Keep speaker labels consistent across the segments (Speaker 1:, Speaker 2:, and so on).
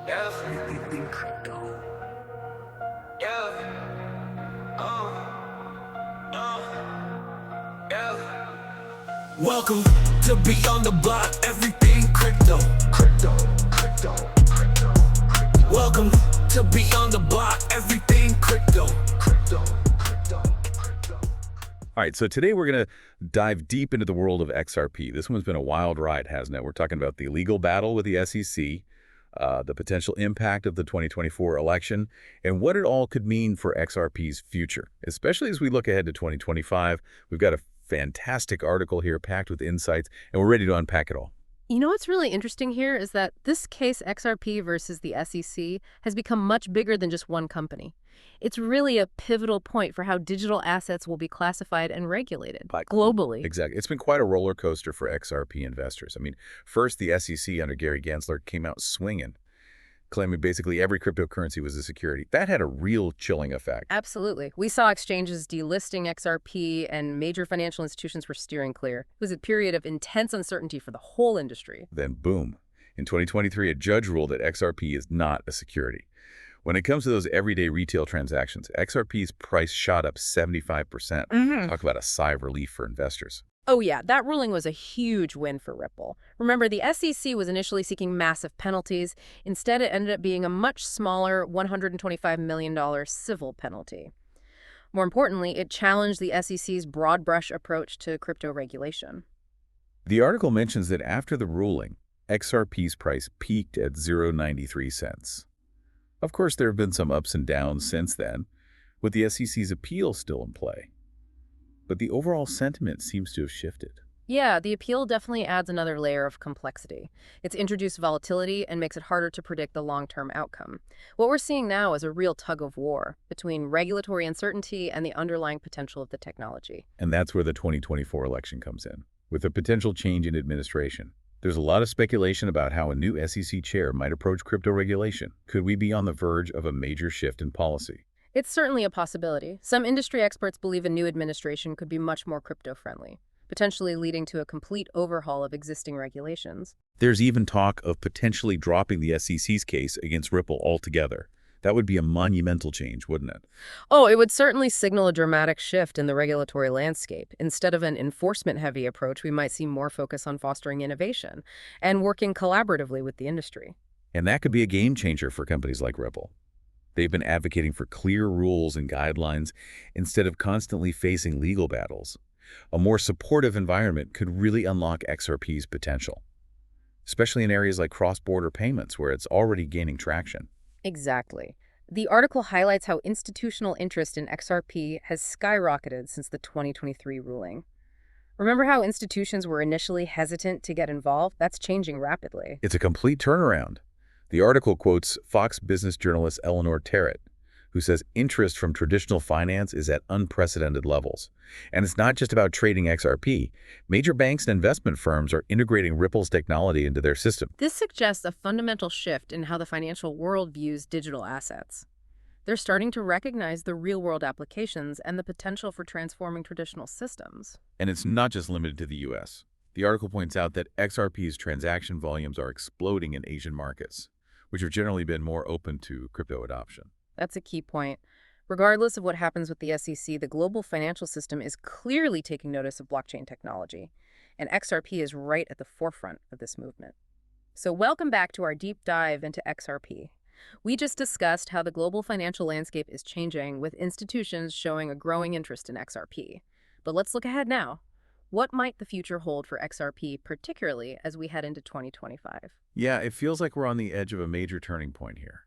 Speaker 1: Yeah, yeah, yeah. Welcome to Beyond the Block, everything crypto. Welcome to Beyond the Block, everything crypto.
Speaker 2: All right, so today we're going to dive deep into the world of XRP. This one's been a wild ride, hasn't it? We're talking about the legal battle with the SEC, the potential impact of the 2024 election, and what it all could mean for XRP's future, especially as we look ahead to 2025. We've got a fantastic article here packed with insights, and we're ready to unpack it all.
Speaker 3: You know what's really interesting here is that this case, XRP versus the SEC, has become much bigger than just one company. It's really a pivotal point for how digital assets will be classified and regulated globally.
Speaker 2: Exactly. It's been quite a roller coaster for XRP investors. I mean, first the SEC under Gary Gensler came out swinging, claiming basically every cryptocurrency was a security. That had a real chilling effect.
Speaker 3: Absolutely. We saw exchanges delisting XRP and major financial institutions were steering clear. It was a period of intense uncertainty for the whole industry.
Speaker 2: Then boom. In 2023, a judge ruled that XRP is not a security. When it comes to those everyday retail transactions, XRP's price shot up 75%. Talk about a sigh of relief for investors.
Speaker 3: Oh yeah, that ruling was a huge win for Ripple. Remember, the SEC was initially seeking massive penalties. Instead, it ended up being a much smaller $125 million civil penalty. More importantly, it challenged the SEC's broad brush approach to crypto regulation.
Speaker 2: The article mentions that after the ruling, XRP's price peaked at 0.93 cents. Of course, there have been some ups and downs since then, with the SEC's appeal still in play. But the overall sentiment seems to have shifted.
Speaker 3: Yeah, the appeal definitely adds another layer of complexity. It's introduced volatility and makes it harder to predict the long-term outcome. What we're seeing now is a real tug-of-war between regulatory uncertainty and the underlying potential of the technology.
Speaker 2: And that's where the 2024 election comes in, with a potential change in administration. There's a lot of speculation about how a new SEC chair might approach crypto regulation. Could we be on the verge of a major shift in policy?
Speaker 3: It's certainly a possibility. Some industry experts believe a new administration could be much more crypto-friendly, potentially leading to a complete overhaul of existing regulations.
Speaker 2: There's even talk of potentially dropping the SEC's case against Ripple altogether. That would be a monumental change, wouldn't it?
Speaker 3: Oh, it would certainly signal a dramatic shift in the regulatory landscape. Instead of an enforcement-heavy approach, we might see more focus on fostering innovation and working collaboratively with the industry.
Speaker 2: And that could be a game changer for companies like Ripple. They've been advocating for clear rules and guidelines instead of constantly facing legal battles. A more supportive environment could really unlock XRP's potential, especially in areas like cross-border payments where it's already gaining traction.
Speaker 3: Exactly. The article highlights how institutional interest in XRP has skyrocketed since the 2023 ruling. Remember how institutions were initially hesitant to get involved? That's changing rapidly.
Speaker 2: It's a complete turnaround. The article quotes Fox Business journalist Eleanor Terrett, who says interest from traditional finance is at unprecedented levels. And it's not just about trading XRP. Major banks and investment firms are integrating Ripple's technology into their system.
Speaker 3: This suggests a fundamental shift in how the financial world views digital assets. They're starting to recognize the real-world applications and the potential for transforming traditional systems.
Speaker 2: And it's not just limited to the U.S. The article points out that XRP's transaction volumes are exploding in Asian markets, which have generally been more open to crypto adoption.
Speaker 3: That's a key point. Regardless of what happens with the SEC, the global financial system is clearly taking notice of blockchain technology, and XRP is right at the forefront of this movement. So welcome back to our deep dive into XRP. We just discussed how the global financial landscape is changing, with institutions showing a growing interest in XRP. But let's look ahead now. What might the future hold for XRP, particularly as we head into 2025?
Speaker 2: Yeah, it feels like we're on the edge of a major turning point here.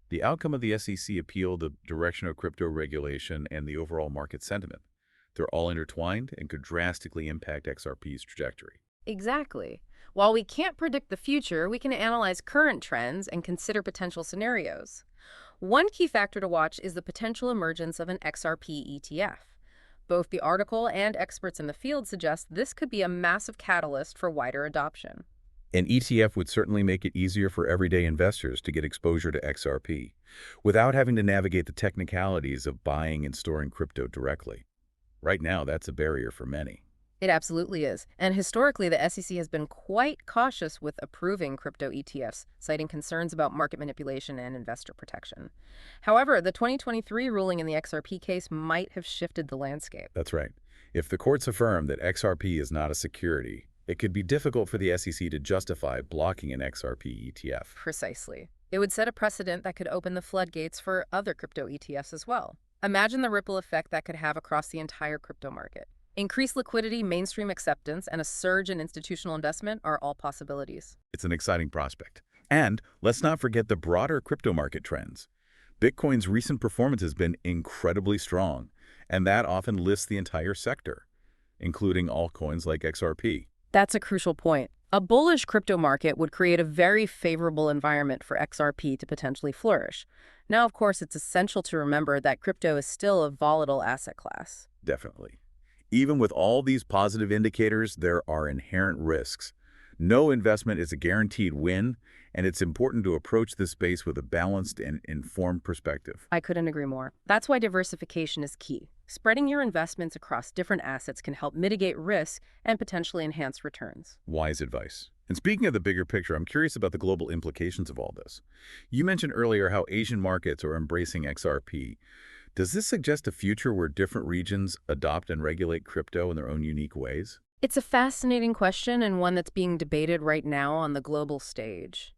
Speaker 2: The outcome of the SEC appeal, the direction of crypto regulation, and the overall market sentiment. They're all intertwined and could drastically impact XRP's trajectory.
Speaker 3: Exactly. While we can't predict the future, we can analyze current trends and consider potential scenarios. One key factor to watch is the potential emergence of an XRP ETF. Both the article and experts in the field suggest this could be a massive catalyst for wider adoption.
Speaker 2: An ETF would certainly make it easier for everyday investors to get exposure to XRP without having to navigate the technicalities of buying and storing crypto directly. Right now, that's a barrier for many.
Speaker 3: It absolutely is. And historically, the SEC has been quite cautious with approving crypto ETFs, citing concerns about market manipulation and investor protection. However, the 2023 ruling in the XRP case might have shifted the landscape.
Speaker 2: That's right. If the courts affirm that XRP is not a security, it could be difficult for the SEC to justify blocking an XRP ETF.
Speaker 3: Precisely. It would set a precedent that could open the floodgates for other crypto ETFs as well. Imagine the ripple effect that could have across the entire crypto market. Increased liquidity, mainstream acceptance, and a surge in institutional investment are all possibilities.
Speaker 2: It's an exciting prospect. And let's not forget the broader crypto market trends. Bitcoin's recent performance has been incredibly strong, and that often lifts the entire sector, including altcoins like XRP.
Speaker 3: That's a crucial point. A bullish crypto market would create a very favorable environment for XRP to potentially flourish. Now, of course, it's essential to remember that crypto is still a volatile asset class.
Speaker 2: Definitely. Even with all these positive indicators, there are inherent risks. No investment is a guaranteed win, and it's important to approach this space with a balanced and informed perspective.
Speaker 3: I couldn't agree more. That's why diversification is key. Spreading your investments across different assets can help mitigate risk and potentially enhance returns.
Speaker 2: Wise advice. And speaking of the bigger picture, I'm curious about the global implications of all this. You mentioned earlier how Asian markets are embracing XRP. Does this suggest a future where different regions adopt and regulate crypto in their own unique ways?
Speaker 3: It's a fascinating question and one that's being debated right now on the global stage.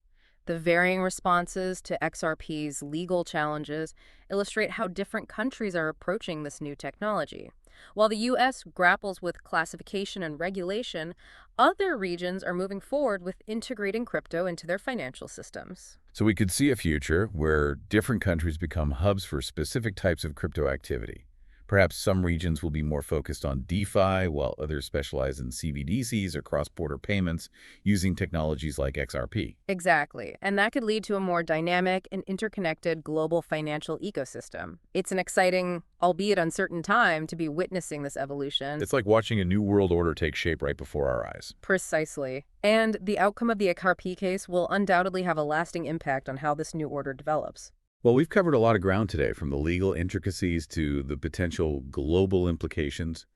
Speaker 3: The varying responses to XRP's legal challenges illustrate how different countries are approaching this new technology. While the U.S. grapples with classification and regulation, other regions are moving forward with integrating crypto into their financial systems.
Speaker 2: So we could see a future where different countries become hubs for specific types of crypto activity. Perhaps some regions will be more focused on DeFi, while others specialize in CBDCs or cross-border payments using technologies like XRP.
Speaker 3: Exactly, and that could lead to a more dynamic and interconnected global financial ecosystem. It's an exciting, albeit uncertain time to be witnessing this evolution.
Speaker 2: It's like watching a new world order take shape right before our eyes.
Speaker 3: Precisely. And the outcome of the XRP case will undoubtedly have a lasting impact on how this new order develops.
Speaker 2: Well, we've covered a lot of ground today, from the legal intricacies to the potential global implications.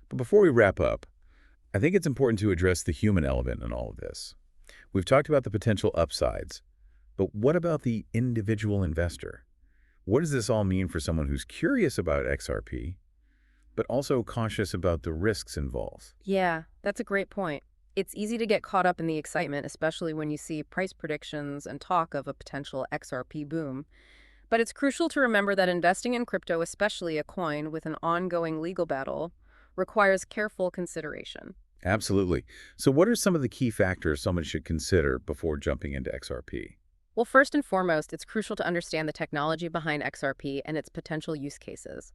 Speaker 2: But before we wrap up, I think it's important to address the human element in all of this. We've talked about the potential upsides, but what about the individual investor? What does this all mean for someone who's curious about XRP, but also cautious about the risks involved?
Speaker 3: Yeah, that's a great point. It's easy to get caught up in the excitement, especially when you see price predictions and talk of a potential XRP boom. But it's crucial to remember that investing in crypto, especially a coin with an ongoing legal battle, requires careful consideration.
Speaker 2: Absolutely. So what are some of the key factors someone should consider before jumping into XRP?
Speaker 3: Well, first and foremost, it's crucial to understand the technology behind XRP and its potential use cases.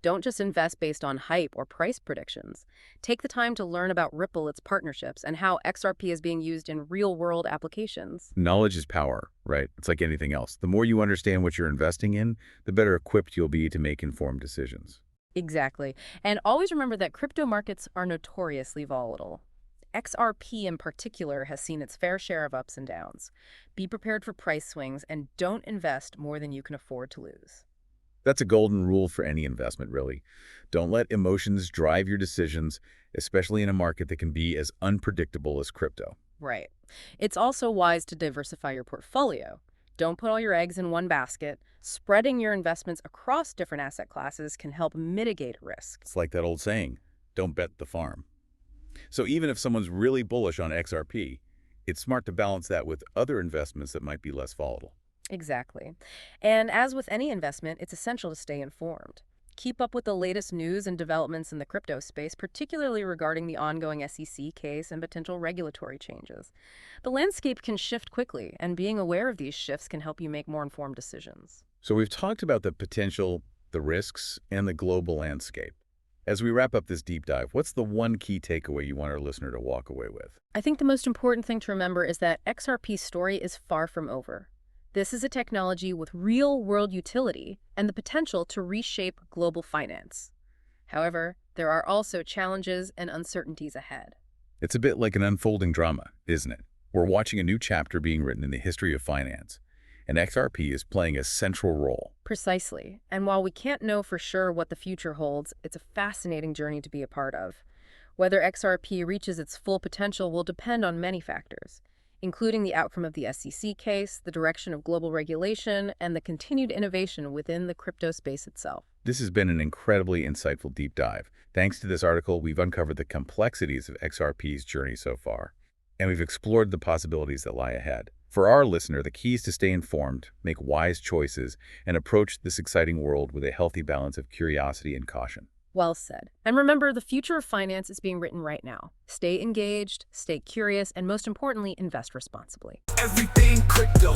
Speaker 3: Don't just invest based on hype or price predictions. Take the time to learn about Ripple, its partnerships, and how XRP is being used in real-world applications.
Speaker 2: Knowledge is power, right? It's like anything else. The more you understand what you're investing in, the better equipped you'll be to make informed decisions.
Speaker 3: Exactly. And always remember that crypto markets are notoriously volatile. XRP in particular has seen its fair share of ups and downs. Be prepared for price swings and don't invest more than you can afford to lose.
Speaker 2: That's a golden rule for any investment, really. Don't let emotions drive your decisions, especially in a market that can be as unpredictable as crypto.
Speaker 3: Right. It's also wise to diversify your portfolio. Don't put all your eggs in one basket. Spreading your investments across different asset classes can help mitigate risk.
Speaker 2: It's like that old saying, don't bet the farm. So even if someone's really bullish on XRP, it's smart to balance that with other investments that might be less volatile.
Speaker 3: Exactly. And as with any investment, it's essential to stay informed. Keep up with the latest news and developments in the crypto space, particularly regarding the ongoing SEC case and potential regulatory changes. The landscape can shift quickly, and being aware of these shifts can help you make more informed decisions.
Speaker 2: So we've talked about the potential, the risks, and the global landscape. As we wrap up this deep dive, what's the one key takeaway you want our listener to walk away with?
Speaker 3: I think the most important thing to remember is that XRP's story is far from over. This is a technology with real-world utility and the potential to reshape global finance. However, there are also challenges and uncertainties ahead.
Speaker 2: It's a bit like an unfolding drama, isn't it? We're watching a new chapter being written in the history of finance, and XRP is playing a central role.
Speaker 3: Precisely. And while we can't know for sure what the future holds, it's a fascinating journey to be a part of. Whether XRP reaches its full potential will depend on many factors, including the outcome of the SEC case, the direction of global regulation, and the continued innovation within the crypto space itself.
Speaker 2: This has been an incredibly insightful deep dive. Thanks to this article, we've uncovered the complexities of XRP's journey so far, and we've explored the possibilities that lie ahead. For our listener, the key is to stay informed, make wise choices, and approach this exciting world with a healthy balance of curiosity and caution.
Speaker 3: Well said. And remember, the future of finance is being written right now. Stay engaged, stay curious, and most importantly, invest responsibly.
Speaker 1: Everything crypto.